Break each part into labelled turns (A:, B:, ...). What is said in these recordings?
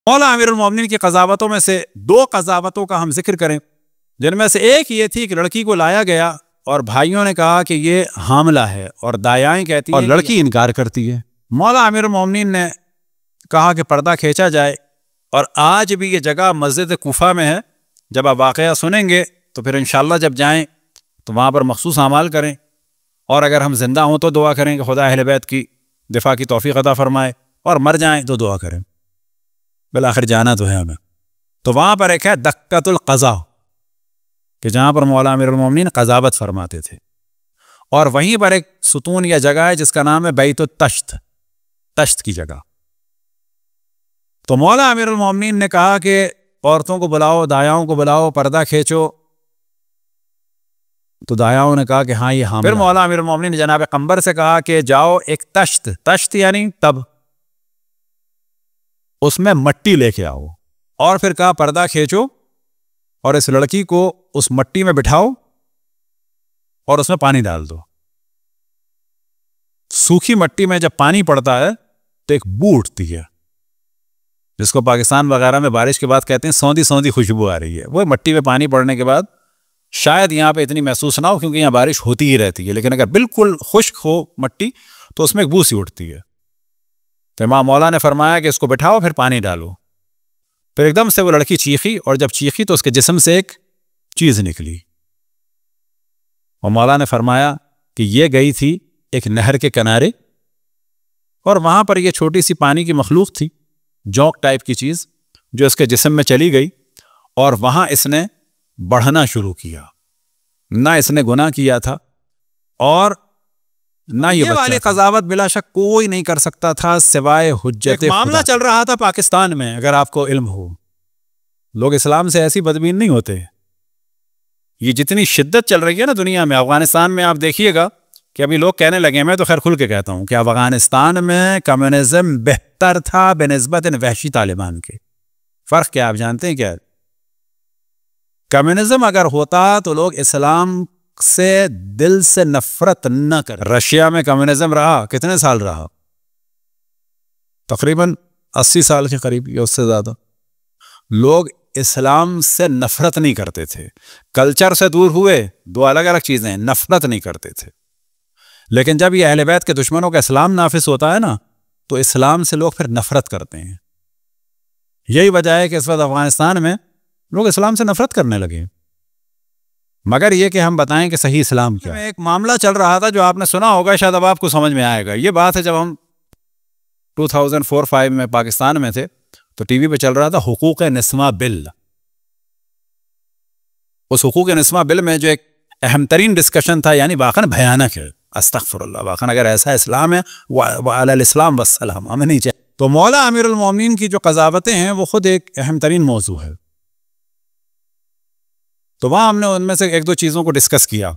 A: मौला अमीरुल मोमिनीन की क़ज़ावतों में से दो क़ज़ावतों का हम जिक्र करें, जिनमें से एक ये थी कि लड़की को लाया गया और भाइयों ने कहा कि ये हामला है और दायाएं कहती हैं और लड़की इनकार करती है। मौला अमीरुल मोमिनीन ने कहा कि पर्दा खींचा जाए और आज भी ये जगह मस्जिद कुफा में है। जब आप वाक़या सुनेंगे तो फिर इंशाअल्लाह जब जाएं तो वहाँ पर मखसूस अमाल करें और अगर हम जिंदा हों तो दुआ करें कि खुदा अहले बैत की दिफा की तौफीक अता फरमाए और मर जाएं तो दुआ करें, बिल आखिर जाना तो है हमें। तो वहाँ पर एक है दक्कतुल क़ज़ा कि जहाँ पर मौला अमीरुल मोमिनीन क़ज़ावत फरमाते थे, और वहीं पर एक सुतून या जगह है जिसका नाम है बैतुत तश्त, तश्त की जगह। तो मौला अमीरुल मोमिनीन ने कहा कि औरतों को बुलाओ, दायाओं को बुलाओ, पर्दा खींचो। तो दायाओं ने कहा कि हाँ ये हाँ। फिर मौला अमीरुल मोमिनीन ने जनाब कंबर से कहा कि जाओ एक तश्त, तश्त यानी तब, उसमें मट्टी लेके आओ, और फिर कहा पर्दा खींचो और इस लड़की को उस मट्टी में बिठाओ और उसमें पानी डाल दो। सूखी मट्टी में जब पानी पड़ता है तो एक बू उठती है, जिसको पाकिस्तान वगैरह में बारिश के बाद कहते हैं सौंधी सौंधी खुशबू आ रही है। वो मट्टी में पानी पड़ने के बाद शायद यहाँ पे इतनी महसूस ना हो क्योंकि यहाँ बारिश होती ही रहती है, लेकिन अगर बिल्कुल खुश्क हो मट्टी तो उसमें एक बू सी उठती है। तो इमाम मौला ने फरमाया कि इसको बिठाओ फिर पानी डालो। फिर एकदम से वो लड़की चीखी, और जब चीखी तो उसके जिस्म से एक चीज निकली, और मौला ने फरमाया कि ये गई थी एक नहर के किनारे, और वहां पर ये छोटी सी पानी की मखलूक थी, जौक टाइप की चीज, जो इसके जिस्म में चली गई और वहां इसने बढ़ना शुरू किया। ना इसने गुनाह किया था और ना ये वाली क़ज़ावत बिला शक कोई नहीं कर सकता था सिवाय हुज्जत। मामला चल रहा था पाकिस्तान में, अगर आपको इल्म हो, लोग इस्लाम से ऐसी बदबीन नहीं होते। ये जितनी शिद्दत चल रही है ना दुनिया में, अफगानिस्तान में आप देखिएगा कि अभी लोग कहने लगे, मैं तो खैर खुल के कहता हूं कि अफगानिस्तान में कम्युनिज्म बेहतर था बेनिस्बत वहशी तालिबान के। फर्क क्या आप जानते हैं क्या? कम्युनिज्म अगर होता तो लोग इस्लाम से दिल से नफरत न कर। रशिया में कम्युनिज्म रहा, कितने साल रहा? तकरीबन 80 साल के करीब या उससे ज्यादा। लोग इस्लाम से नफरत नहीं करते थे, कल्चर से दूर हुए, दो अलग अलग चीजें, नफरत नहीं करते थे। लेकिन जब ये अहले बैत के दुश्मनों का इस्लाम नाफिज होता है ना, तो इस्लाम से लोग फिर नफरत करते हैं। यही वजह है कि इस वक्त अफगानिस्तान में लोग इस्लाम से नफरत करने लगे। मगर ये कि हम बताएं कि सही इस्लाम क्या है। एक मामला चल रहा था जो आपने सुना होगा, शायद अब आपको समझ में आएगा। ये बात है जब हम 2004-05 में पाकिस्तान में थे तो टीवी पे चल रहा था हुकूक निस्वा बिल। उस हुकूक निस्वा बिल में जो एक अहम तरीन डिस्कशन था, यानी वाकन भयानक है, अस्तगफिरुल्लाह, वाकन अगर ऐसा इस्लाम है वअलल इस्लाम वस्सलाम, हमें नहीं चाहिए। तो मौला अमीरुल मोमिनीन की जो क़ज़ावतें हैं वो खुद एक अहम तरीन मौजू है। तो वहाँ हमने उनमें से एक दो चीज़ों को डिस्कस किया।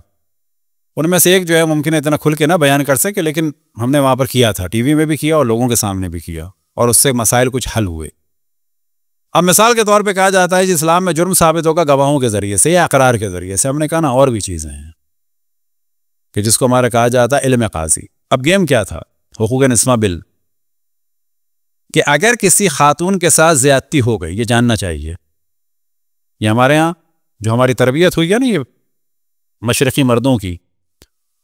A: उनमें से एक जो है मुमकिन है इतना खुल के ना बयान कर सके, लेकिन हमने वहाँ पर किया था, टीवी में भी किया और लोगों के सामने भी किया, और उससे मसाइल कुछ हल हुए। अब मिसाल के तौर पे कहा जाता है कि इस्लाम में जुर्म साबित होगा गवाहों के ज़रिए से या अकरार के ज़रिए से। हमने कहा ना और भी चीज़ें हैं कि जिसको हमारा कहा जाता है इल्म काजी। अब गेम क्या था हुकूक निस्वा बिल, कि अगर किसी खातून के साथ ज़्यादती हो गई, ये जानना चाहिए। ये हमारे यहाँ जो हमारी तरबियत हुई है ना, ये मशरक़ी मर्दों की,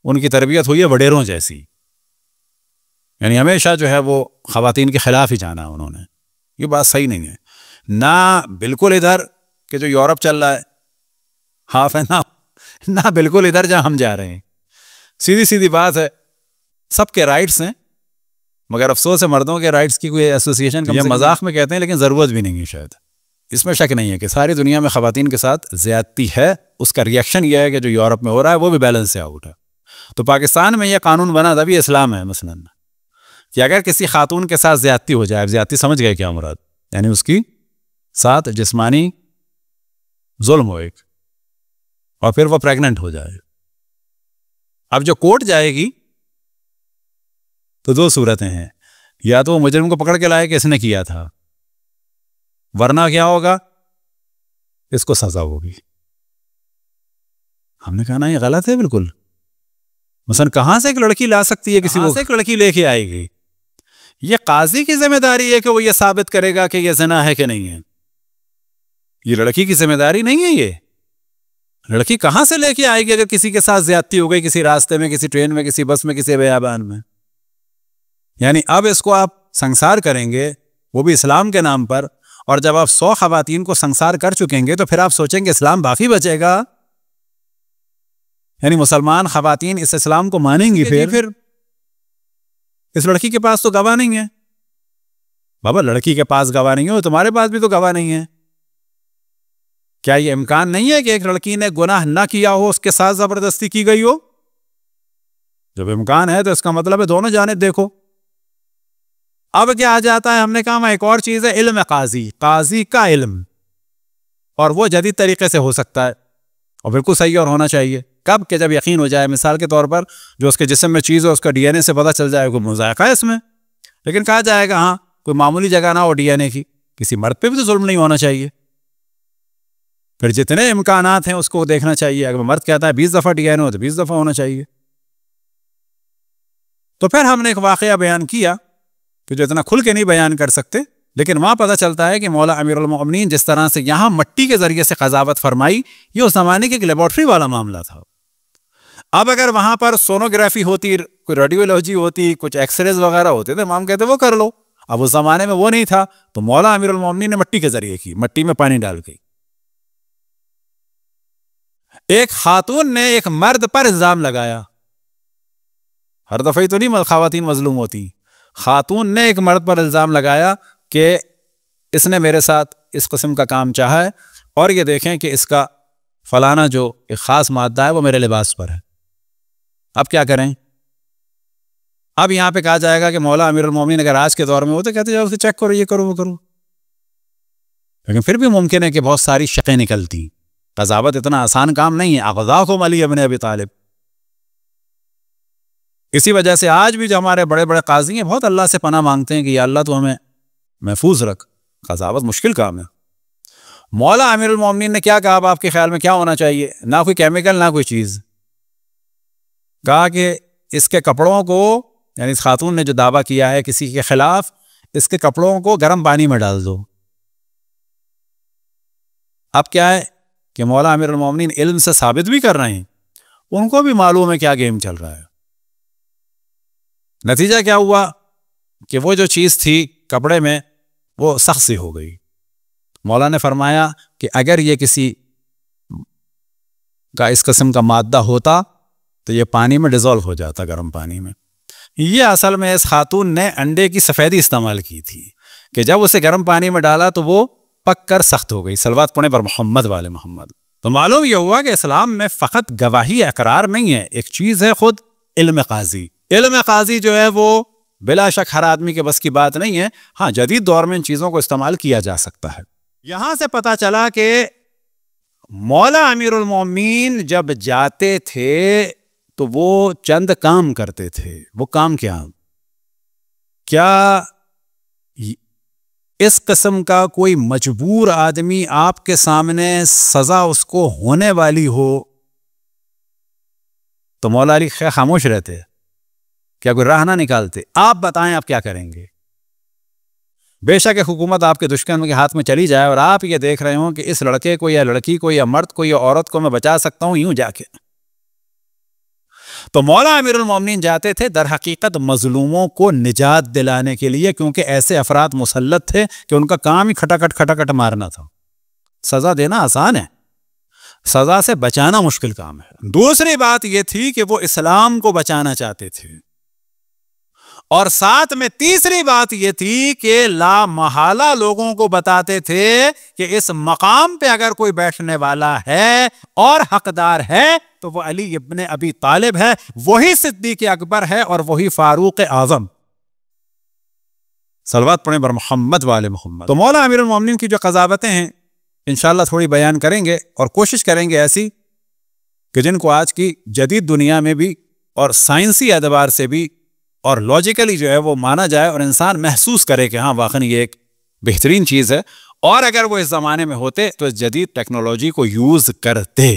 A: उनकी तरबियत हुई है वडेरों जैसी, यानी हमेशा जो है वो ख़वातीन के ख़िलाफ़ ही जाना उन्होंने। ये बात सही नहीं है। ना बिल्कुल इधर कि जो यूरोप चल रहा है हाफ है, ना बिल्कुल इधर जहाँ हम जा रहे हैं। सीधी सीधी बात है, सबके राइट्स हैं, मगर अफसोस है मर्दों के राइट्स की कोई एसोसिएशन, ये मजाक में कहते हैं लेकिन ज़रूरत भी नहीं है शायद। इसमें शक नहीं है कि सारी दुनिया में ख़वातीन के साथ ज़्यादती है। उसका रिएक्शन यह है कि जो यूरोप में हो रहा है वो भी बैलेंस से आउट है। तो पाकिस्तान में यह कानून बना, तभी इस्लाम है मसलन, कि अगर किसी खातून के साथ ज़्यादती हो जाए, ज़्यादती समझ गए क्या मुराद, यानी उसकी साथ जिस्मानी जुल्म हो एक, और फिर वो प्रेग्नेंट हो जाए। अब जो कोर्ट जाएगी तो दो सूरतें हैं, या तो वो मुजरिम को पकड़ के लाए कि इसने किया था, वरना क्या होगा, इसको सजा होगी। हमने कहा ना ये गलत है बिल्कुल। मसलन कहां से एक लड़की ला सकती है किसी को, से एक लड़की लेके आएगी, ये काजी की जिम्मेदारी है कि वो ये साबित करेगा कि ये ज़िना है कि नहीं है। ये लड़की की जिम्मेदारी नहीं है। ये लड़की कहां से लेके आएगी अगर किसी के साथ ज्यादती हो गई, किसी रास्ते में, किसी ट्रेन में, किसी बस में, किसी बयाबान में। यानी अब इसको आप संसार करेंगे, वो भी इस्लाम के नाम पर, और जब आप 100 खवातीन को संसार कर चुकेंगे तो फिर आप सोचेंगे इस्लाम बाकी बचेगा। यानी मुसलमान खवातीन इस इस्लाम को मानेंगी फिर इस लड़की के पास तो गवाह नहीं है। बाबा लड़की के पास गवाह नहीं हो, तुम्हारे पास भी तो गवाह नहीं है। क्या ये इम्कान नहीं है कि एक लड़की ने गुनाह ना किया हो, उसके साथ जबरदस्ती की गई हो? जब इम्कान है तो इसका मतलब है दोनों जानिब देखो। अब क्या आ जाता है, हमने कहा एक और चीज है इल्म काजी, काजी का इल्म, और वो जदीद तरीके से हो सकता है और बिल्कुल सही और होना चाहिए। कब? कि जब यकीन हो जाए, मिसाल के तौर पर जो उसके जिस्म में चीज है उसका डीएनए से पता चल जाए कोई मुज़ायका है इसमें। लेकिन कहा जाएगा हाँ कोई मामूली जगह ना हो डीएनए की, किसी मर्द पे भी तो जुल्म नहीं होना चाहिए। फिर जितने इम्कानात हैं उसको देखना चाहिए। अगर मर्द कहता है 20 दफा डीएनए हो तो 20 दफा होना चाहिए। तो फिर हमने एक वाकया बयान किया कि जो इतना खुल के नहीं बयान कर सकते, लेकिन वहां पता चलता है कि मौला अमीरुल मोमिनीन जिस तरह से यहां मट्टी के जरिए से कजावत फरमाई, ये उस जमाने की एक लेबोरेटरी वाला मामला था। अब अगर वहां पर सोनोग्राफी होती, कोई रेडियोलॉजी होती, कुछ एक्सरेज वगैरह होते थे, हम कहते वो कर लो। अब उस जमाने में वो नहीं था, तो मौला अमीरुल मोमिनीन ने मट्टी के जरिए की, मट्टी में पानी डाल के। एक खातून ने एक मर्द पर इल्जाम लगाया, हर दफे तो नहीं खवातीन मजलूम होती, खातून ने एक मर्द पर इल्जाम लगाया कि इसने मेरे साथ इस किस्म का काम चाहा है, और ये देखें कि इसका फलाना जो एक खास मादा है वो मेरे लिबास पर है। अब क्या करें? अब यहां पे कहा जाएगा कि मौला अमीरुल मोमिनीन अगर आज के दौर में हो तो कहते जाओ उसे चेक करो, ये करो, वो करो। लेकिन फिर भी मुमकिन है कि बहुत सारी शकें निकलती। कज़ावत इतना आसान काम नहीं है। अग़ज़ाकुम अली इब्न अबी तालिब। इसी वजह से आज भी जो हमारे बड़े बड़े काजी हैं बहुत अल्लाह से पनाह मांगते हैं कि या अल्लाह तो हमें महफूज रख। कज़ावत मुश्किल काम है। मौला अमीरुल मोमिनीन ने क्या कहा? अब आपके ख्याल में क्या होना चाहिए? ना कोई केमिकल, ना कोई चीज। कहा कि इसके कपड़ों को, यानी इस खातून ने जो दावा किया है किसी के खिलाफ, इसके कपड़ों को गर्म पानी में डाल दो। अब क्या है कि मौला अमीरुल मोमिनीन इल्म से साबित भी कर रहे हैं, उनको भी मालूम है क्या गेम चल रहा है। नतीजा क्या हुआ कि वो जो चीज थी कपड़े में वो सख्त सी हो गई। मौला ने फरमाया कि अगर ये किसी का इस किस्म का मादा होता तो ये पानी में डिजोल्व हो जाता, गर्म पानी में। ये असल में इस खातून ने अंडे की सफेदी इस्तेमाल की थी कि जब उसे गर्म पानी में डाला तो वो पक कर सख्त हो गई। सलवात पढ़े पर मोहम्मद वाले मोहम्मद। तो मालूम यह हुआ कि इस्लाम में फ़कत गवाही अकरार नहीं है, एक चीज़ है खुद इल्म काजी। इल्म काजी जो है वो बिला शक हर आदमी के बस की बात नहीं है। हाँ, जदीद दौर में इन चीज़ों को इस्तेमाल किया जा सकता है। यहां से पता चला कि मौला अमीरुल मोमिनीन जब जाते थे तो वो चंद काम करते थे। वो काम क्या इस किस्म का कोई मजबूर आदमी आपके सामने सजा उसको होने वाली हो तो मौला अली खैर खामोश रहते? क्या कोई राह ना निकालते? आप बताएं आप क्या करेंगे? बेशक एक हुकूमत आपके दुश्मन के हाथ में चली जाए और आप ये देख रहे हो कि इस लड़के को या लड़की को या मर्द को या औरत को मैं बचा सकता हूं यूं जाके, तो मौला अमीरुल मोमिनीन जाते थे दर हकीकत मजलूमों को निजात दिलाने के लिए, क्योंकि ऐसे अफराद मुसल्लत थे कि उनका काम ही खटाखट मारना था। सजा देना आसान है, सजा से बचाना मुश्किल काम है। दूसरी बात यह थी कि वो इस्लाम को बचाना चाहते थे, और साथ में तीसरी बात यह थी कि ला महाला लोगों को बताते थे कि इस मकाम पे अगर कोई बैठने वाला है और हकदार है तो वो अली इब्ने अबी तालिब है, वही सिद्दीक अकबर है और वही फारूक आजम। सलवात पढ़े बर मोहम्मद वाले मोहम्मद। तो मौला अमीरुल मोमिनीन की जो कज़ावतें हैं इंशाअल्लाह थोड़ी बयान करेंगे और कोशिश करेंगे ऐसी कि जिनको आज की जदीद दुनिया में भी और साइंसी एतबार से भी और लॉजिकली जो है वो माना जाए और इंसान महसूस करे कि हाँ वाकई ये एक बेहतरीन चीज़ है, और अगर वो इस ज़माने में होते तो इस जदीद टेक्नोलॉजी को यूज़ करते।